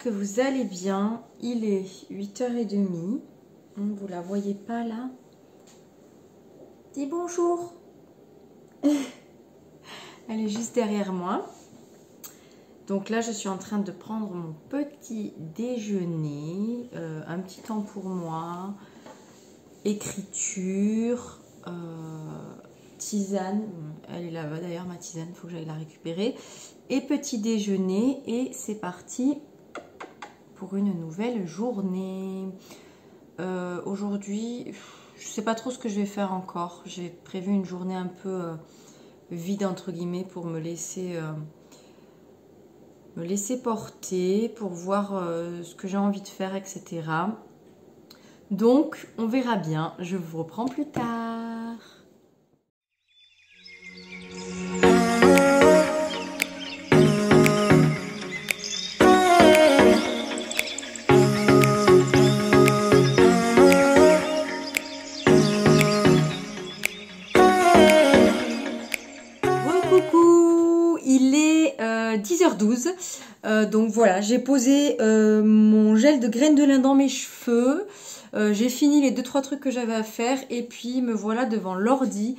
que vous allez bien. Il est 8h30. Vous la voyez pas là? Dis bonjour. Elle est juste derrière moi. Donc là, je suis en train de prendre mon petit déjeuner. Un petit temps pour moi. Écriture. Tisane. Elle est là-bas d'ailleurs, ma tisane. Il faut que j'aille la récupérer. Et petit déjeuner. Et c'est parti pour une nouvelle journée. Aujourd'hui, je ne sais pas trop ce que je vais faire encore. J'ai prévu une journée un peu vide entre guillemets pour me laisser porter, pour voir ce que j'ai envie de faire, etc. Donc, on verra bien. Je vous reprends plus tard. Coucou, il est 10h12. Donc voilà, j'ai posé mon gel de graines de lin dans mes cheveux. J'ai fini les 2-3 trucs que j'avais à faire. Et puis me voilà devant l'ordi.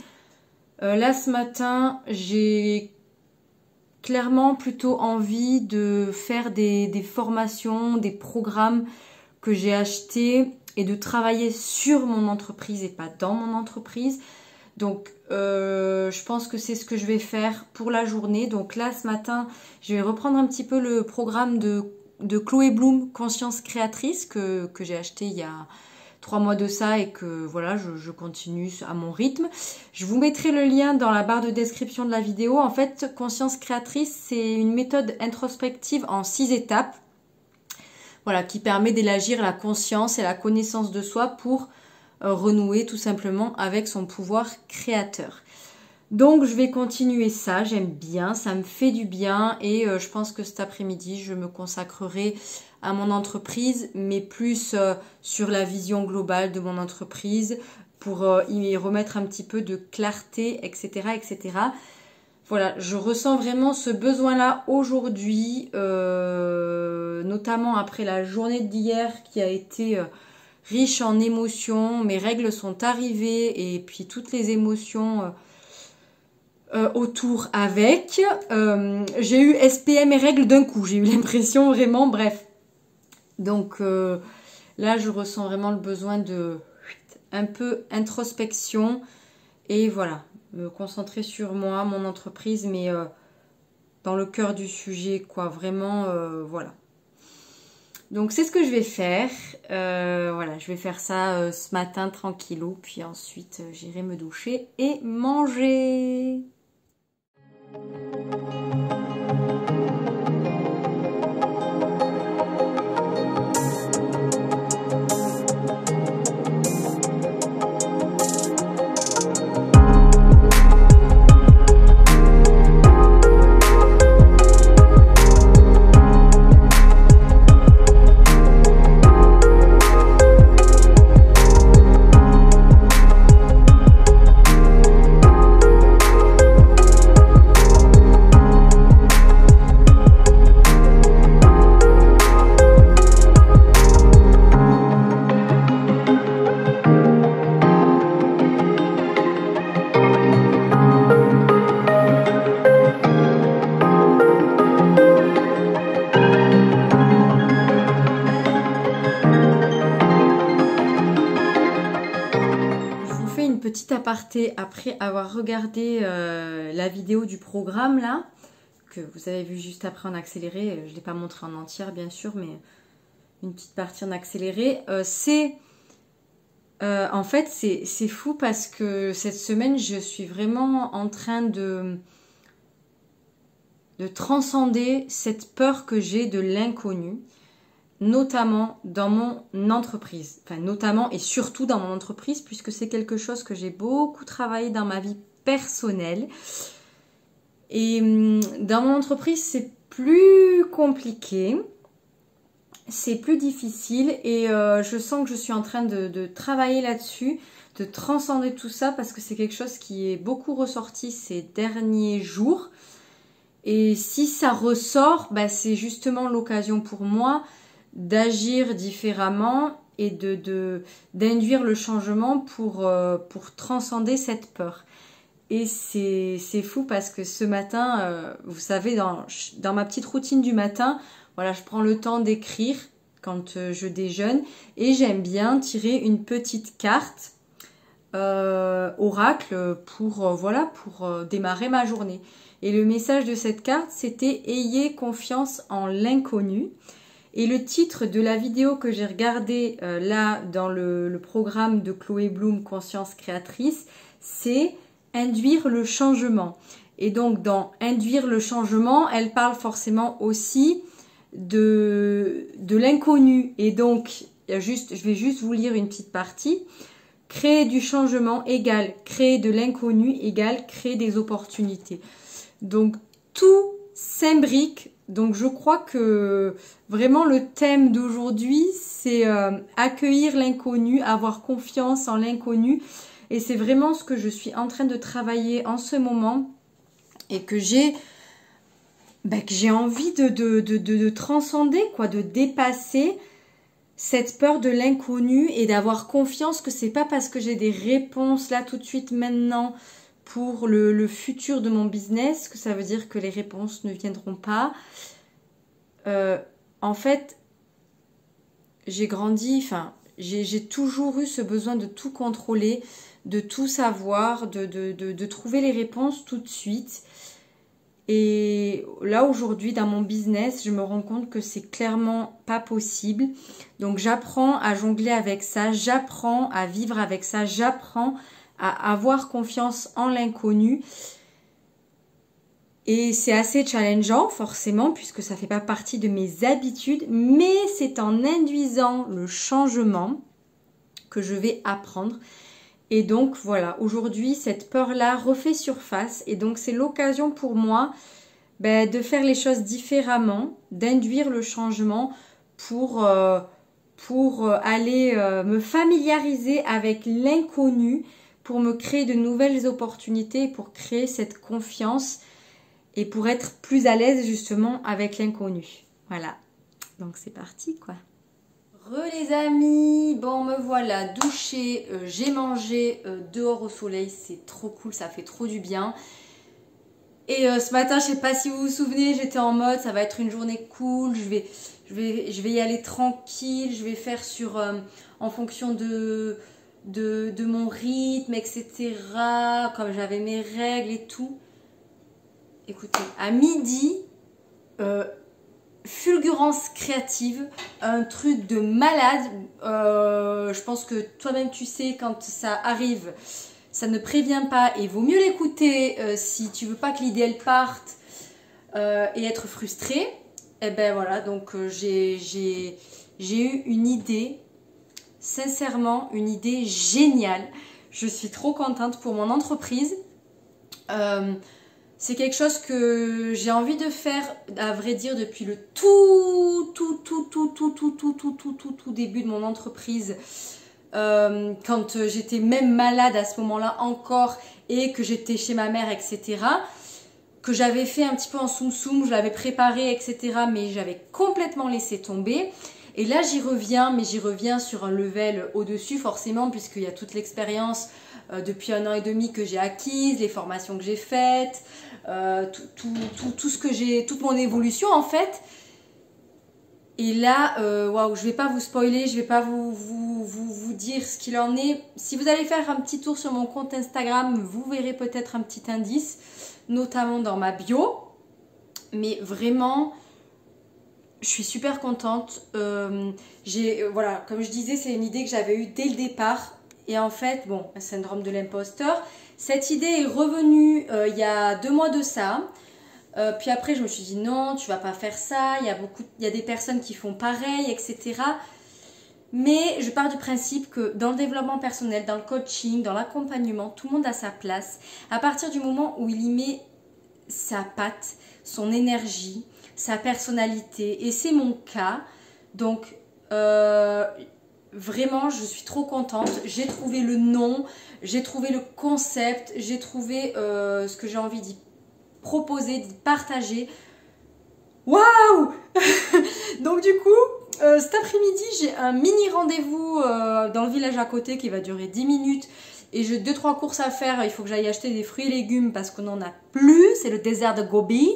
Là ce matin, j'ai clairement plutôt envie de faire des formations, des programmes que j'ai achetés et de travailler sur mon entreprise et pas dans mon entreprise. Donc je pense que c'est ce que je vais faire pour la journée. Donc là ce matin je vais reprendre un petit peu le programme de Chloé Bloom Conscience Créatrice que j'ai acheté il y a 3 mois de ça et que voilà je continue à mon rythme. Je vous mettrai le lien dans la barre de description de la vidéo. En fait, Conscience Créatrice, c'est une méthode introspective en 6 étapes. Voilà, qui permet d'élargir la conscience et la connaissance de soi pour renouer tout simplement avec son pouvoir créateur. Donc je vais continuer ça, j'aime bien, ça me fait du bien et je pense que cet après-midi je me consacrerai à mon entreprise, mais plus sur la vision globale de mon entreprise pour y remettre un petit peu de clarté, etc. etc. Voilà, je ressens vraiment ce besoin-là aujourd'hui, notamment après la journée d'hier qui a été riche en émotions. Mes règles sont arrivées et puis toutes les émotions autour avec. J'ai eu SPM et règles d'un coup, j'ai eu l'impression vraiment, bref. Donc là, je ressens vraiment le besoin de un peu introspection et voilà, me concentrer sur moi, mon entreprise, mais dans le cœur du sujet, quoi, vraiment, voilà. Donc c'est ce que je vais faire, voilà, je vais faire ça ce matin tranquillou, puis ensuite j'irai me doucher et manger. Petit aparté après avoir regardé la vidéo du programme là, que vous avez vu juste après en accéléré. Je ne l'ai pas montré en entière bien sûr, mais une petite partie en accéléré. En fait c'est fou parce que cette semaine je suis vraiment en train de transcender cette peur que j'ai de l'inconnu, notamment dans mon entreprise, enfin notamment et surtout dans mon entreprise puisque c'est quelque chose que j'ai beaucoup travaillé dans ma vie personnelle et dans mon entreprise c'est plus compliqué, c'est plus difficile et je sens que je suis en train de travailler là-dessus, de transcender tout ça parce que c'est quelque chose qui est beaucoup ressorti ces derniers jours Et si ça ressort, bah, c'est justement l'occasion pour moi d'agir différemment et d'induire le changement pour transcender cette peur. Et c'est fou parce que ce matin, vous savez, dans ma petite routine du matin, voilà, je prends le temps d'écrire quand je déjeune et j'aime bien tirer une petite carte oracle pour démarrer ma journée. Et le message de cette carte, c'était « Ayez confiance en l'inconnu ». Et le titre de la vidéo que j'ai regardée là dans le programme de Chloé Bloom, Conscience Créatrice, c'est « Induire le changement ». Et donc dans « Induire le changement », elle parle forcément aussi de l'inconnu. Et donc, je vais juste vous lire une petite partie. Créer du changement égale créer de l'inconnu égale créer des opportunités. Donc tout s'imbrique. Donc je crois que vraiment le thème d'aujourd'hui c'est accueillir l'inconnu, avoir confiance en l'inconnu. Et c'est vraiment ce que je suis en train de travailler en ce moment et que j'ai envie de transcender, quoi, de dépasser cette peur de l'inconnu et d'avoir confiance que c'est pas parce que j'ai des réponses là tout de suite maintenant pour le futur de mon business que ça veut dire que les réponses ne viendront pas. En fait, j'ai grandi, j'ai toujours eu ce besoin de tout contrôler, de tout savoir, de trouver les réponses tout de suite. Et là aujourd'hui dans mon business, je me rends compte que c'est clairement pas possible. Donc j'apprends à jongler avec ça, j'apprends à vivre avec ça, j'apprends à avoir confiance en l'inconnu. Et c'est assez challengeant forcément puisque ça fait pas partie de mes habitudes, mais c'est en induisant le changement que je vais apprendre. Et donc voilà, aujourd'hui cette peur-là refait surface et donc c'est l'occasion pour moi de faire les choses différemment, d'induire le changement pour aller me familiariser avec l'inconnu, pour me créer de nouvelles opportunités, pour créer cette confiance et pour être plus à l'aise justement avec l'inconnu. Voilà, donc c'est parti quoi. Les amis, bon me voilà douchée, j'ai mangé dehors au soleil, c'est trop cool, ça fait trop du bien. Et ce matin, je sais pas si vous vous souvenez, j'étais en mode ça va être une journée cool, je vais y aller tranquille, je vais faire en fonction de mon rythme, etc. Comme j'avais mes règles et tout. Écoutez, à midi, fulgurance créative, un truc de malade. Je pense que toi-même tu sais quand ça arrive, ça ne prévient pas et vaut mieux l'écouter si tu veux pas que l'idée elle parte et être frustré. Et ben voilà, donc j'ai eu une idée, sincèrement une idée géniale. Je suis trop contente pour mon entreprise. C'est quelque chose que j'ai envie de faire, à vrai dire, depuis le tout début de mon entreprise. Quand j'étais même malade à ce moment-là encore et que j'étais chez ma mère, etc. Que j'avais fait un petit peu en soum-soum, je l'avais préparé, etc. Mais j'avais complètement laissé tomber. Et là, j'y reviens, mais j'y reviens sur un level au-dessus, forcément, puisqu'il y a toute l'expérience depuis 1 an et demi que j'ai acquise, les formations que j'ai faites, tout ce que j'ai, toute mon évolution en fait. Et là, waouh, je vais pas vous spoiler, je vais pas vous dire ce qu'il en est. Si vous allez faire un petit tour sur mon compte Instagram, vous verrez peut-être un petit indice, notamment dans ma bio. Mais vraiment, je suis super contente. Voilà, comme je disais, c'est une idée que j'avais eue dès le départ. Et en fait, bon, syndrome de l'imposteur. Cette idée est revenue il y a 2 mois de ça. Puis après, je me suis dit non, tu vas pas faire ça. Il y a des personnes qui font pareil, etc. Mais je pars du principe que dans le développement personnel, dans le coaching, dans l'accompagnement, tout le monde a sa place. À partir du moment où il y met sa patte, son énergie, sa personnalité. Et c'est mon cas. Donc, vraiment, je suis trop contente. J'ai trouvé le nom, j'ai trouvé le concept, j'ai trouvé ce que j'ai envie d'y proposer, d'y partager. Waouh. Donc du coup, cet après-midi, j'ai un mini rendez-vous dans le village à côté qui va durer 10 minutes. Et j'ai 2-3 courses à faire. Il faut que j'aille acheter des fruits et légumes parce qu'on n'en a plus. C'est le désert de Gobi.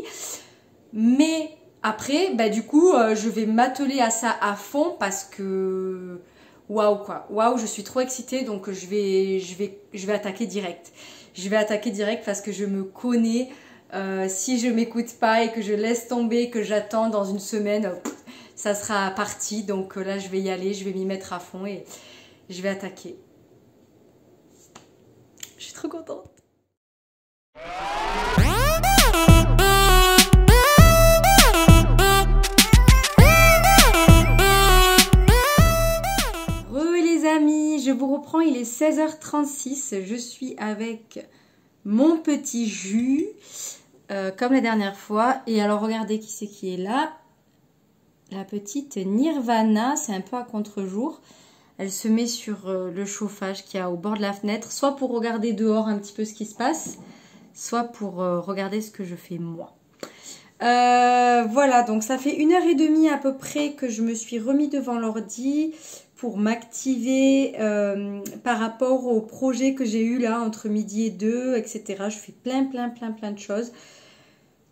Mais après, bah, du coup, je vais m'atteler à ça à fond parce que... Waouh quoi. Waouh, je suis trop excitée. Donc je vais attaquer direct. Je vais attaquer direct parce que je me connais. Si je m'écoute pas et que je laisse tomber, que j'attends dans une semaine, ça sera parti. Donc là, je vais y aller. Je vais m'y mettre à fond et je vais attaquer. Je suis trop contente. Les amis, je vous reprends, il est 16h36. Je suis avec mon petit jus, comme la dernière fois. Et alors, regardez qui c'est qui est là. La petite Nirvana, c'est un peu à contre-jour. Elle se met sur le chauffage qu'il y a au bord de la fenêtre, soit pour regarder dehors un petit peu ce qui se passe, soit pour regarder ce que je fais moi. Voilà, donc ça fait 1h30 à peu près que je me suis remis devant l'ordi pour m'activer par rapport au projet que j'ai eu là entre midi et 2, etc. Je fais plein de choses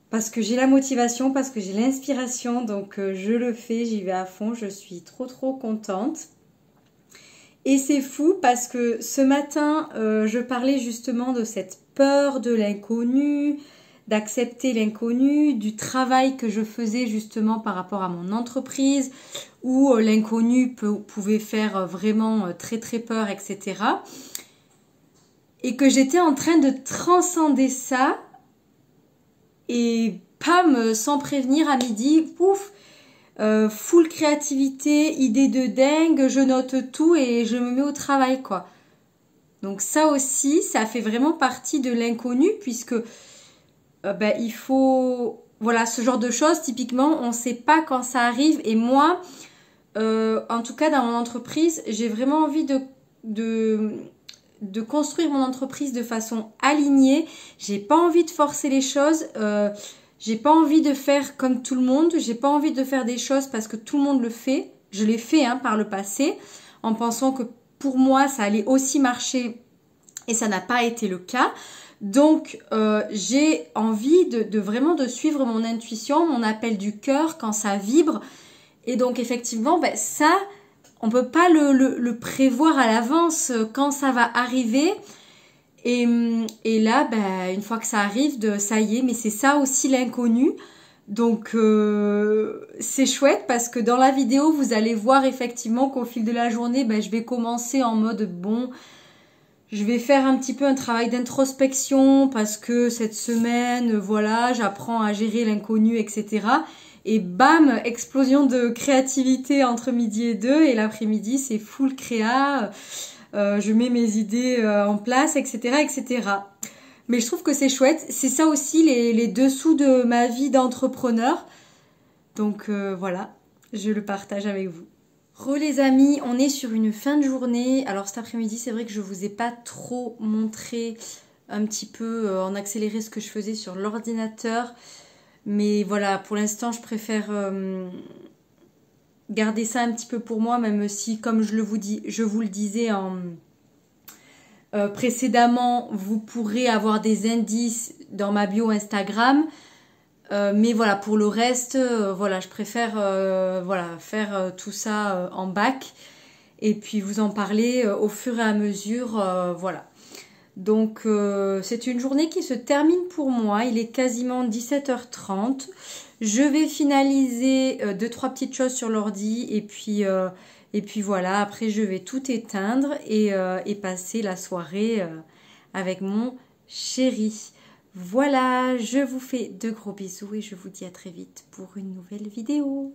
parce que j'ai la motivation, parce que j'ai l'inspiration, donc je le fais, j'y vais à fond, je suis trop contente. Et c'est fou parce que ce matin, je parlais justement de cette peur de l'inconnu, d'accepter l'inconnu, du travail que je faisais justement par rapport à mon entreprise, où l'inconnu pouvait faire vraiment très peur, etc. Et que j'étais en train de transcender ça, et pam, sans prévenir, à midi, pouf, full créativité, idée de dingue, je note tout et je me mets au travail, quoi. Donc ça aussi, ça fait vraiment partie de l'inconnu, puisque il faut... Voilà, ce genre de choses, typiquement, on ne sait pas quand ça arrive. Et moi, en tout cas, dans mon entreprise, j'ai vraiment envie de construire mon entreprise de façon alignée. J'ai pas envie de forcer les choses. J'ai pas envie de faire comme tout le monde. J'ai pas envie de faire des choses parce que tout le monde le fait. Je l'ai fait par le passé, en pensant que pour moi, ça allait aussi marcher. Et ça n'a pas été le cas. Donc, j'ai envie de vraiment de suivre mon intuition, mon appel du cœur quand ça vibre. Et donc, effectivement, ça, on peut pas le prévoir à l'avance quand ça va arriver. Et là, une fois que ça arrive, ça y est, mais c'est ça aussi l'inconnu. Donc, c'est chouette parce que dans la vidéo, vous allez voir effectivement qu'au fil de la journée, je vais commencer en mode bon... Je vais faire un petit peu un travail d'introspection parce que cette semaine, voilà, j'apprends à gérer l'inconnu, etc. Et bam, explosion de créativité entre midi et 2 et l'après-midi, c'est full créa. Je mets mes idées en place, etc., etc. Mais je trouve que c'est chouette. C'est ça aussi les dessous de ma vie d'entrepreneur. Donc voilà, je le partage avec vous. Les amis, on est sur une fin de journée. Alors cet après-midi, c'est vrai que je vous ai pas trop montré un petit peu en accéléré ce que je faisais sur l'ordinateur. Mais voilà, pour l'instant, je préfère garder ça un petit peu pour moi, même si, comme je vous le disais précédemment, vous pourrez avoir des indices dans ma bio Instagram. Mais voilà, pour le reste, voilà, je préfère faire tout ça en bac et puis vous en parler au fur et à mesure, voilà. Donc c'est une journée qui se termine pour moi, il est quasiment 17h30. Je vais finaliser 2-3 petites choses sur l'ordi et puis voilà, après je vais tout éteindre et passer la soirée avec mon chéri. Voilà, je vous fais de gros bisous et je vous dis à très vite pour une nouvelle vidéo.